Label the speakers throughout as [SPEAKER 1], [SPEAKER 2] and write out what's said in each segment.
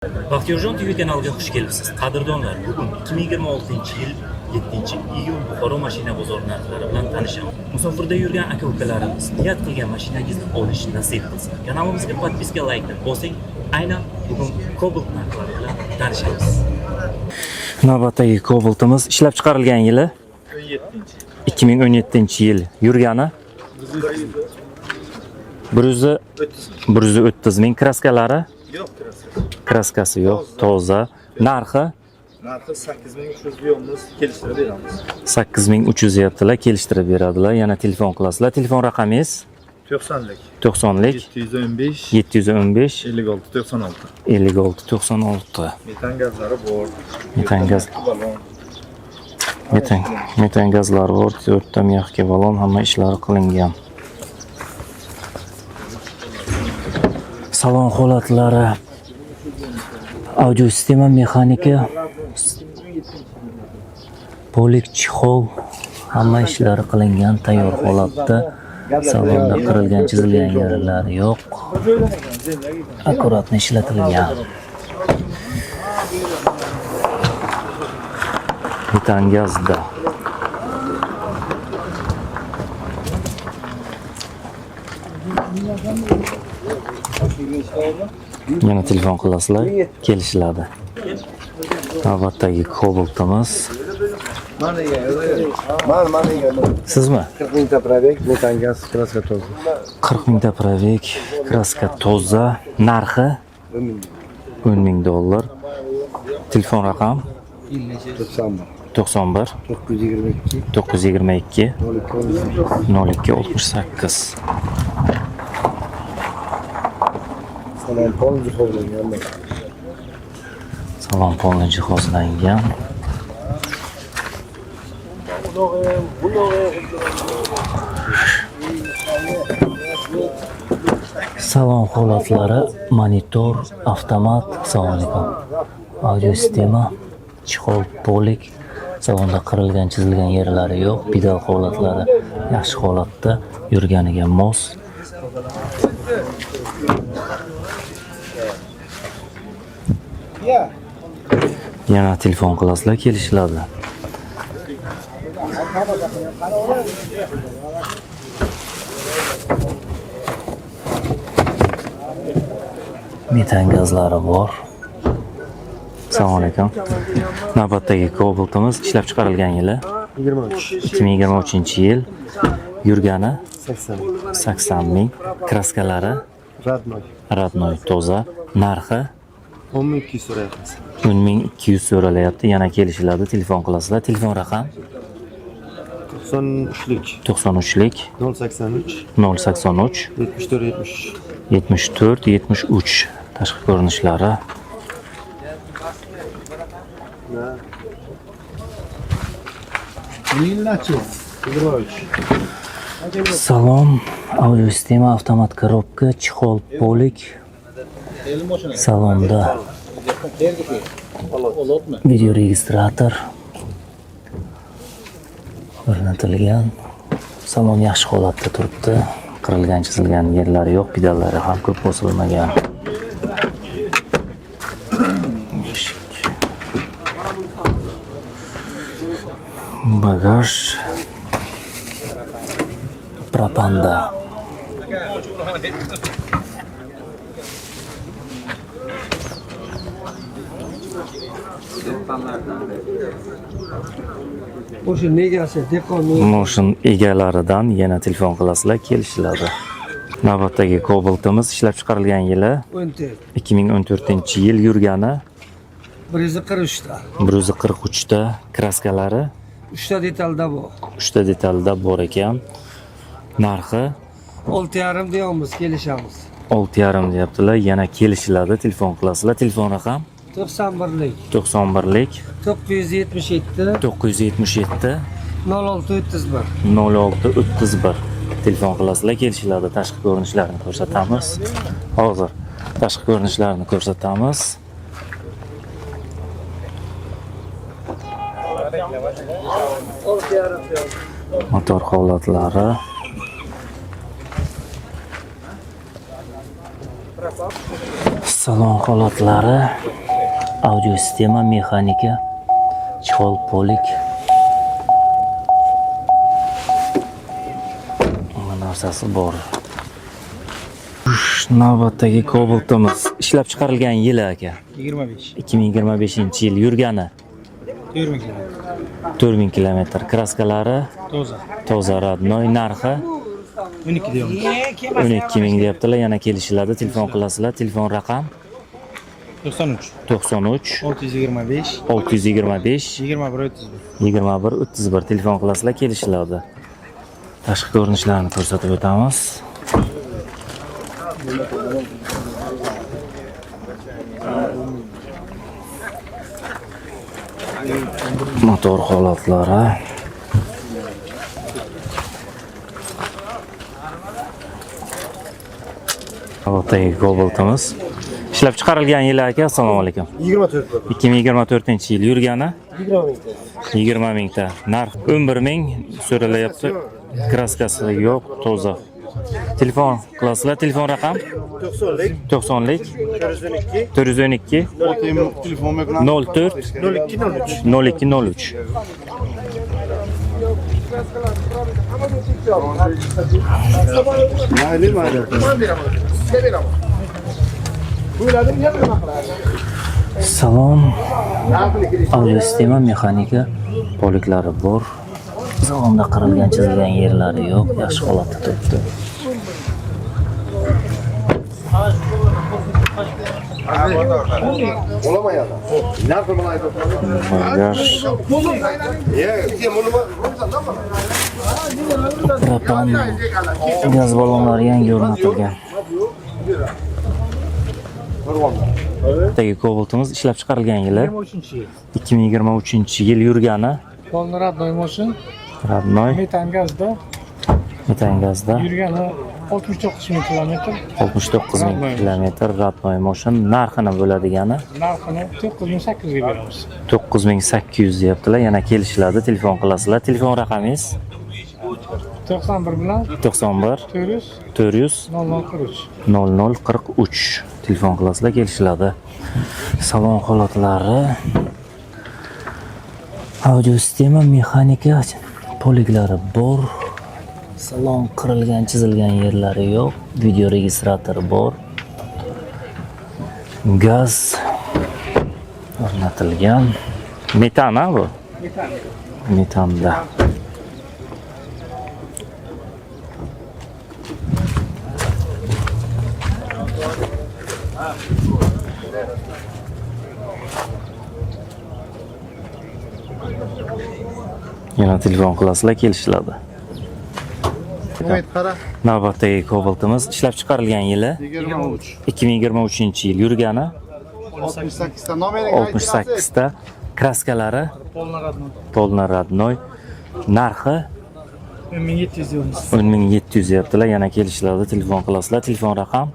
[SPEAKER 1] Baxtiyorjon TV kanaliga xush kelibsiz. Qadrdonlar, bugun 2026-yil 7-iyun Buxoro mashina bozori narxlari bilan tanishamiz. Musofirda yurgan aka-ukalarimiz niyat qilgan mashinangizni olish nasib qilsin. Kanalimizga podpiska, laykni bosing. Aynan bugun Cobalt narxlari bilan tanishamiz. Navbatdagi Cobaltimiz ishlab chiqarilgan yili 2017-yil yurgani 130 ming. Kraskalari
[SPEAKER 2] Yo'q,
[SPEAKER 1] kraskasi yo'q, toza. Narxi
[SPEAKER 2] 8300 yomimiz kelishtirib beramiz.
[SPEAKER 1] 8300 deyaptilar, kelishtirib beradilar. Yana telefon qilasizlar. Telefon raqamingiz
[SPEAKER 2] 90lik
[SPEAKER 1] 90lik
[SPEAKER 2] 715
[SPEAKER 1] 715
[SPEAKER 2] 56 96.
[SPEAKER 1] 56 96.
[SPEAKER 2] Metan gazlari bor.
[SPEAKER 1] Metan gazlari bor, 4 ta mexga balon, hamma ishlari qilingan. Salon holatlari, audio sistema, mexanika, polik, chexol, hamma ishlari qilingan, tayyor holatda. Salonda qirilgan, chizilgan yerlari yo'q. Akkuratni ishlatilgan. Metan gazda. Yana telefon qilasizlar, kelishiladi. Navbatdagi Cobaltimiz. Sizmi?
[SPEAKER 3] 40 mingta probek, metan gaz, kraska toza.
[SPEAKER 1] 40 mingta probek, kraska toza. Narxi 10 ming $. Telefon raqam 91 922 02 68.
[SPEAKER 3] Salon polni jihozlangan.
[SPEAKER 1] Salon polni jihozlangan. Salon holatlari, monitor, avtomat, salonikom, audio sistema, chexol, polik. Salonda qirilgan, chizilgan yerlari yo'q. Pedal holatlari yaxshi holatda, yurganiga mos. Yana telefon qilasizlar, kelishiladi. Metan gazlari bor. Assalomu alaykum. Navbatdagi Cobaltimiz ishlab chiqarilgan yili 2023-yil. Yurgani 80 ming. Kraskalari Radnoy toza. Narxi
[SPEAKER 3] 10200 so'rayapmiz.
[SPEAKER 1] 10200 so'ralyapti. Yana kelishiladi. Telefon qilasizlar. Telefon raqam
[SPEAKER 3] 93lik
[SPEAKER 1] 93lik
[SPEAKER 3] 083
[SPEAKER 1] 083
[SPEAKER 3] 74 73.
[SPEAKER 1] 73. Tashqi ko'rinishlari. Salon, audio sistema, avtomat korobka, chexol, polik. Salonda video registrator o'rnatilgan. Salon yaxshi holatda turibdi. Qirilgan, chizilgan yerlari yo'q, pedallari ham ko'p bosilmagan. Bagaj propanda.
[SPEAKER 3] O'sha negasi dehqon
[SPEAKER 1] Motion egalaridan yana telefon qilasizlar, kelishiladi. Navbatdagi Cobaltimiz ishlab chiqarilgan yili 2014-yil yurgani
[SPEAKER 3] 143 ta.
[SPEAKER 1] 143 ta. Kraskalari
[SPEAKER 3] 3 ta detalda bor.
[SPEAKER 1] 3 ta detalda bor ekan. Narxi
[SPEAKER 3] 6,5 deyamiz, kelishamiz.
[SPEAKER 1] 6,5 deyaptilar. Yana kelishiladi, telefon qilasizlar. Telefon raqam
[SPEAKER 3] 91lik
[SPEAKER 1] 91lik
[SPEAKER 3] 977
[SPEAKER 1] 977
[SPEAKER 3] 0631.
[SPEAKER 1] 0631. Telefon qilasizlar, kelishiladi. Tashqi ko'rinishlarini ko'rsatamiz. Hozir tashqi ko'rinishlarini ko'rsatamiz. Motor holatlari. Salon holatlari, audio sistema, mexanika, chol polik. Hamma narsasi bor. Navbatdagi Cobalt'imiz ishlab chiqarilgan yili aka.
[SPEAKER 3] 25.
[SPEAKER 1] 2025-yil yurgani 4000 km. Kraskalari toza radnoy, narxi
[SPEAKER 3] 12 deymiz.
[SPEAKER 1] 12 ming deyaptilar. Yana kelishiladi, telefon qilasizlar. Telefon raqam
[SPEAKER 3] 93.
[SPEAKER 1] 93
[SPEAKER 3] 625
[SPEAKER 1] 625
[SPEAKER 3] 21
[SPEAKER 1] 21 31 telefon qilasizlar, kelishiladi. Tashqi ko'rinishlarini ko'rsatib o'tamiz. Motor holatlari. Navbatdagi Cobalt'imiz ishlab chiqarilgan yili aka. Assalomu alaykum.
[SPEAKER 2] 24.
[SPEAKER 1] 2024-yil yurgani 20 mingta. Narx 11 ming so'ralayapti. Kraskasi yo'q, toza. Telefon qilasizlar. Telefon raqam
[SPEAKER 2] 90lik
[SPEAKER 1] 90lik
[SPEAKER 2] 412
[SPEAKER 1] 412
[SPEAKER 2] telefon
[SPEAKER 1] 04
[SPEAKER 2] 0203.
[SPEAKER 1] 0203. Salon, audio sistema, mexanika, poliklari bor. Salonda qirilgan, chizilgan yerlari yo'q, yaxshi holatda turibdi. Propan gaz ballonlari yangi o'rnatilgan. Tagi Cobalt'imiz ishlab chiqarilgan yili 2023-yil yurgani
[SPEAKER 3] Polni radnoy mashin,
[SPEAKER 1] radnoy
[SPEAKER 3] metan gazda
[SPEAKER 1] metan gazda
[SPEAKER 3] yurgani 69 ming kilometr.
[SPEAKER 1] 69 ming kilometr radnoy mashin. Narxini bo'ladigani
[SPEAKER 3] Narxini 9800 ga beramiz.
[SPEAKER 1] 9800 deyaptilar. Yana kelishiladi, telefon qilasizlar. Telefon raqamingiz
[SPEAKER 3] 91 bilan
[SPEAKER 1] 91
[SPEAKER 3] 400
[SPEAKER 1] 400
[SPEAKER 3] 0043.
[SPEAKER 1] 0043 telefon qilasizlar, kelishiladi. Salon holatlari, audio sistema, mexanika, poliklari bor. Salon qirilgan, chizilgan yerlari yo'q. Video registratori bor. Gaz o'rnatilgan. Metan bu? Metanda. Yana telefon qilasizlar, kelishiladi. Navbatdagi Cobalt'imiz ishlab chiqarilgan yili 2023-yil yurgani 68 ta. Kraskalari polna radnoy. Narxi
[SPEAKER 3] 1700 deymiz.
[SPEAKER 1] 10700 deyaptilar. Yana kelishiladi, telefon qilasizlar. Telefon raqam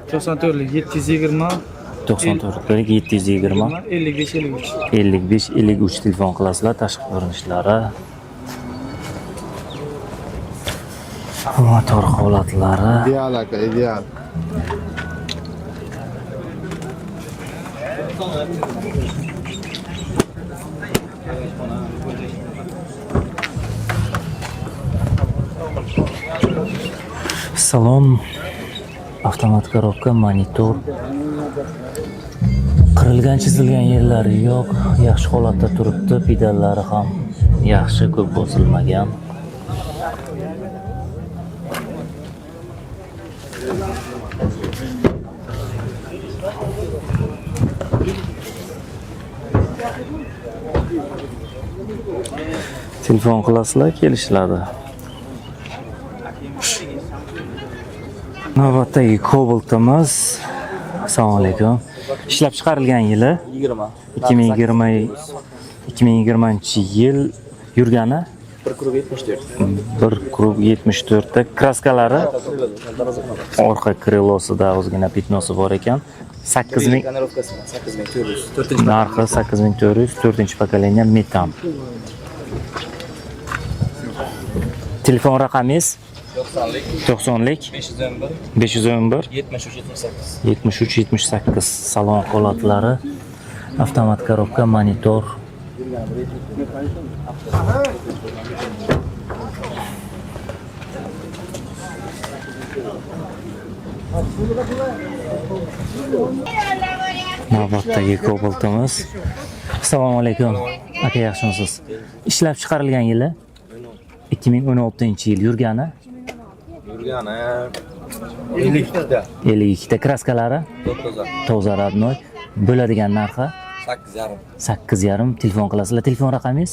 [SPEAKER 3] 94 720
[SPEAKER 1] 94 720
[SPEAKER 3] 55 53.
[SPEAKER 1] 55 53 telefon qilasizlar. Tashqi ko'rinishlari, motor holatlari,
[SPEAKER 2] Ideal aka, ideal.
[SPEAKER 1] salon, avtomat korobka, monitor. Qirilgan, chizilgan yerlari yo'q, yaxshi holatda turibdi. Pedallari ham yaxshi, ko'p bosilmagan. Telefon qilasizlar, kelishiladi. Navbatdagi Cobalt'imiz. Assalomu alaykum. Ishlab chiqarilgan yili 2020-yil yurgani 1 krug 74 ta. Kraskalari orqa krilosida o'zgina pitnosi bor ekan. 8000 narxi 8400, 4-pokoleniya metan. Telefon raqamingiz
[SPEAKER 3] 90lik 511 73-78 salon holatlari, avtomat korobka, monitor. Navbatdagi Cobalt'imiz. Assalomu alaykum. Aka, yaxshimisiz? Ishlab chiqarilgan yili 2016-yil yurgani 52 ta kraskalari toza radnoy. Bo'ladigan narxi 8,5. Telefon qilasizlar. Telefon raqamingiz?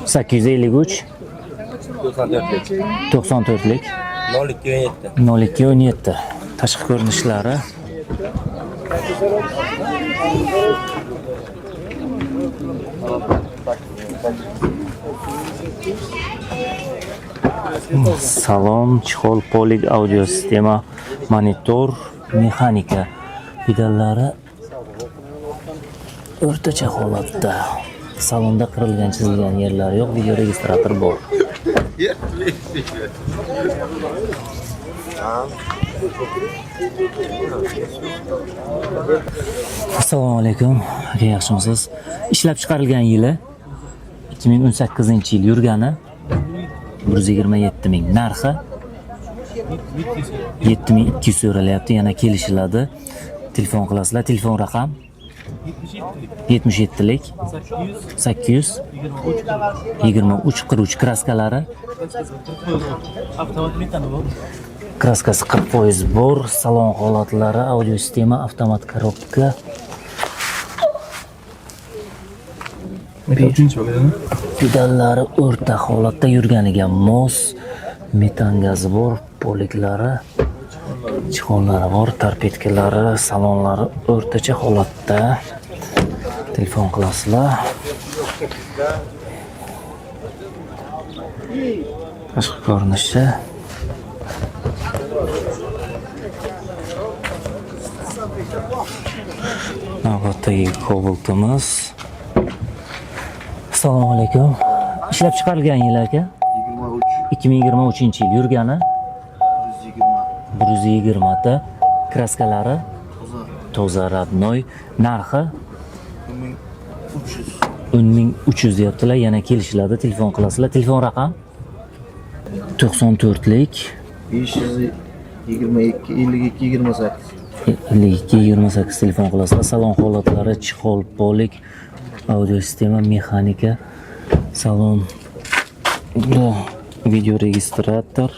[SPEAKER 3] 853 94lik 0217. Tashqi ko'rinishlari salon, chexol, polig, audio sistema, monitor, mexanika. Pedallari o'rtacha holatda. Salonda qirilgan, chizilgan yerlari yo'q, video registrator bor. Assalomu alaykum. Aka, yaxshimisiz? Ishlab chiqarilgan yili 2018-yil yurgani 127 ming. Narxi 7200 so'ralyapti. Yana kelishiladi. Telefon qilasizlar. Telefon raqam 77lik 800 23 43. Kraskalari kraskasi 40% bor. Salon holatlari, audio sistema, avtomat korobka. Pedallari o'rta holatda, yurganiga mos. Metan gazi bor, poliklari, chexollari bor, torpedkalari, salonlari o'rtacha holatda. Telefon qilasizlar. Tashqi ko'rinishi navbatdagi Cobalt'imiz. Assalomu alaykum. Ishlab chiqarilgan yil aka 2023-yil yurgani 120 ta. Kraskalari toza radnoy. Narxi 10300 deyaptilar. Yana kelishiladi. Telefon qilasizlar. Telefon raqam 94lik
[SPEAKER 2] 522 52 28.
[SPEAKER 3] 52-28 telefon qilasizlar. Salon holatlari, chexol, polik, audio sistema, mexanika. Salon video registrator.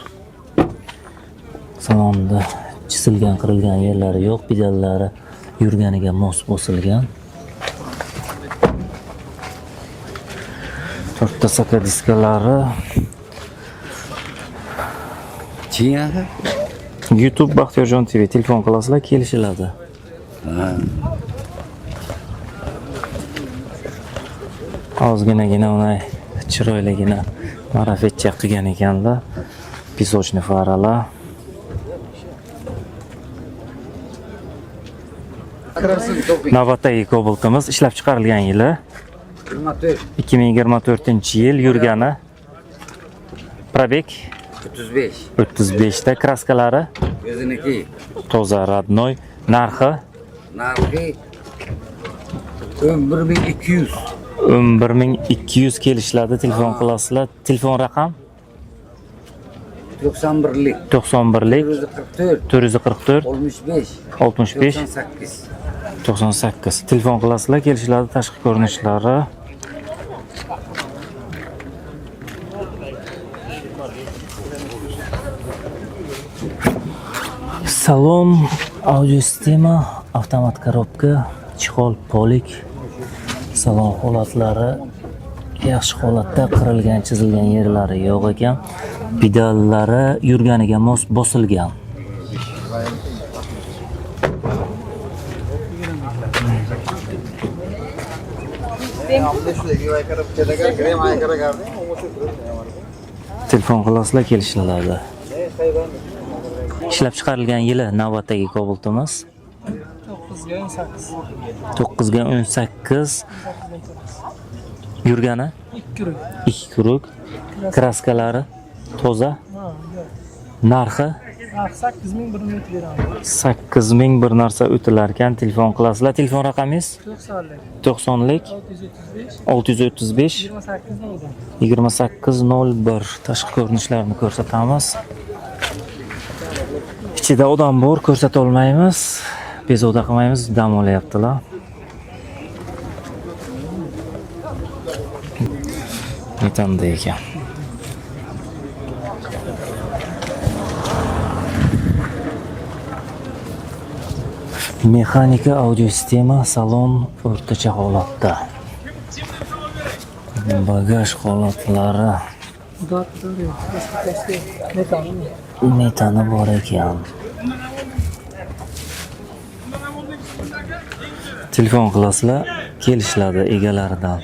[SPEAKER 3] Salonda chisilgan, qirilgan yerlari yo'q. Pedallari yurganiga mos bosilgan. 4 ta saka diskalari. YouTube Baxtiyorjon TV. Telefon qilasizlar, kelishiladi. Ozginagina unay chiroyligina marafetcha qilgan ekanlar. Pisochni faralar. Navbatdagi Cobalt'imiz ishlab chiqarilgan yili 2024-yil yurgani. Probek 35 ta. Kraskalari
[SPEAKER 4] o'ziniki
[SPEAKER 3] toza radnoy. Narxi
[SPEAKER 4] 11200.
[SPEAKER 3] 11200 kelishiladi. Telefon qilasizlar. Telefon raqam
[SPEAKER 4] 91lik
[SPEAKER 3] 444 65
[SPEAKER 4] 98.
[SPEAKER 3] 98. Telefon qilasizlar, kelishiladi. Tashqi ko'rinishlari salon, audio sistema, avtomat korobka, chexol, polik. Salon holatlari yaxshi holatda, qirilgan, chizilgan yerlari yo'q ekan. Pedallari yurganiga mos bosilgan. Telefon qilasizlar, kelishiladi. Ishlab chiqarilgan yili navbatdagi Cobalt'imiz 9 ga 18 Yurgani?
[SPEAKER 5] 2 krug.
[SPEAKER 3] 2 krug. Kraskalari toza. Narxi?
[SPEAKER 5] Narxi 8000 bir metr beraman.
[SPEAKER 3] 8000 bir narsa o'tilar ekan. Telefon qilasizlar. Telefon raqamingiz?
[SPEAKER 5] 90lik.
[SPEAKER 3] 90lik
[SPEAKER 5] 635
[SPEAKER 3] 635
[SPEAKER 5] 28 01.
[SPEAKER 3] 2801. Tashqi ko'rinishlarini ko'rsatamiz. Ichida odam bor, ko'rsata olmaymiz. Bezovta qilmaymiz, dam olyaptilar. Metanda ekan. Mexanika audio sistema, salon o'rtacha holatda. Bagaj holatlari metani bor ekan. Telefon qilasizlar, kelishiladi egalaridan.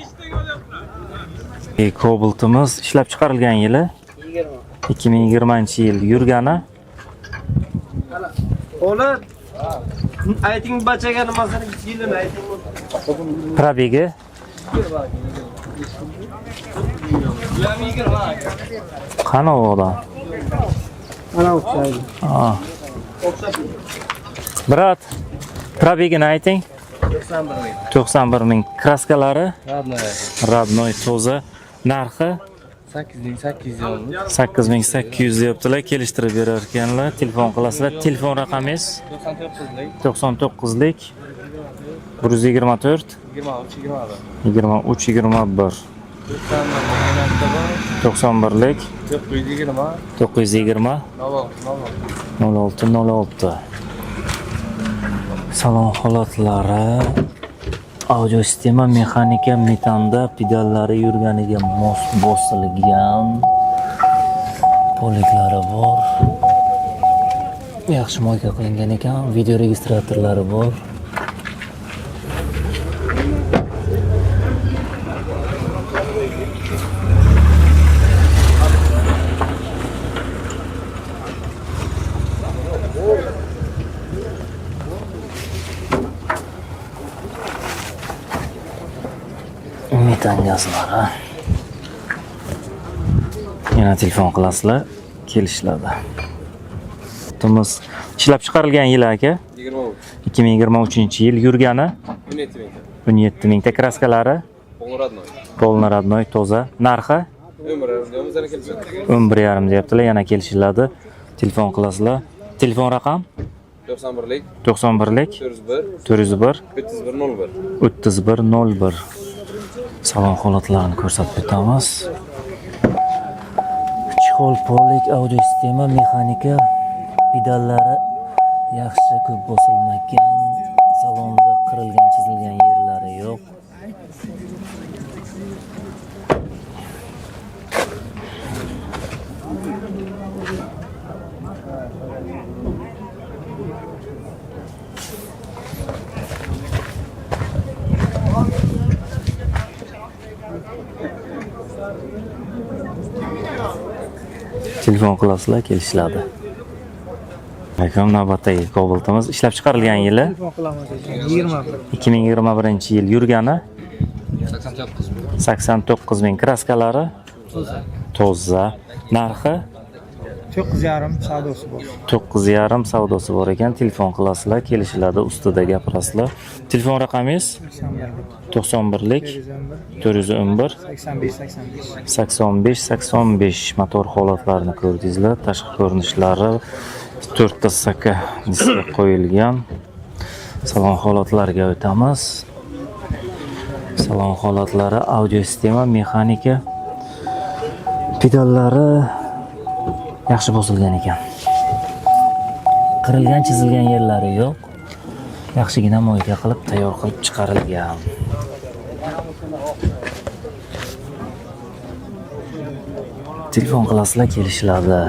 [SPEAKER 3] Cobaltimiz ishlab chiqarilgan yili 2020-yil yurgani.
[SPEAKER 6] Olar ayting bachaga nimasini yilini ayting.
[SPEAKER 3] Probegi qani u odam?
[SPEAKER 5] Mana o'xshaydi.
[SPEAKER 3] Ah. Brat, probegini ayting. 91 ming. Kraskalari Radnoy toza. Narxi 8800 deyaptilar. Kelishtirib berar ekanlar. Telefon qilasizlar. Telefon raqamingiz 99lik 124 2321 91lik 920 0606. Salon holatlari audio sistema mexanika metanda pedallari yurganiga mos bosilgan. Poliklari bor. Yaxshi moyka qilingan ekan. Video registratorlari bor. Metan gazlari. Yana telefon qilasizlar, kelishiladi. Timiz ishlab chiqarilgan yil aka 2023-yil yurgani 17 mingta. Kraskalari Polnorodnoy toza. Narxi 11,5 deyaptilar, yana kelishiladi. Telefon qilasizlar. Telefon raqam 91lik 401 3101. Salon holatlarini ko'rsatib o'tamiz. Chexol polik audio sistema mexanika pedallari yaxshi ko'p bosilmagan. Salonda qirilgan, chizilgan yerlari yo'q. Telefon qilasizlar, kelishiladi. Akam navbatdagi Cobaltimiz ishlab chiqarilgan yili
[SPEAKER 5] Telefon qilamiz ekan.
[SPEAKER 3] 2021-yil yurgani 89 ming. Kraskalari toza. Narxi
[SPEAKER 5] 9,5 savdosi bor.
[SPEAKER 3] 9,5 savdosi bor ekan. Telefon qilasizlar, kelishiladi, ustida gapirasizlar. Telefon raqamingiz 91lik 411 85. Motor holatlarini ko'rdingizlar. Tashqi ko'rinishlari 4 ta saka diska qo'yilgan. Salon holatlariga o'tamiz. Salon holatlari audio sistema mexanika pedallari yaxshi bosilgan ekan. Qirilgan, chizilgan yerlari yo'q. Yaxshigina moyka qilib, tayyor qilib chiqarilgan. Telefon qilasizlar, kelishiladi.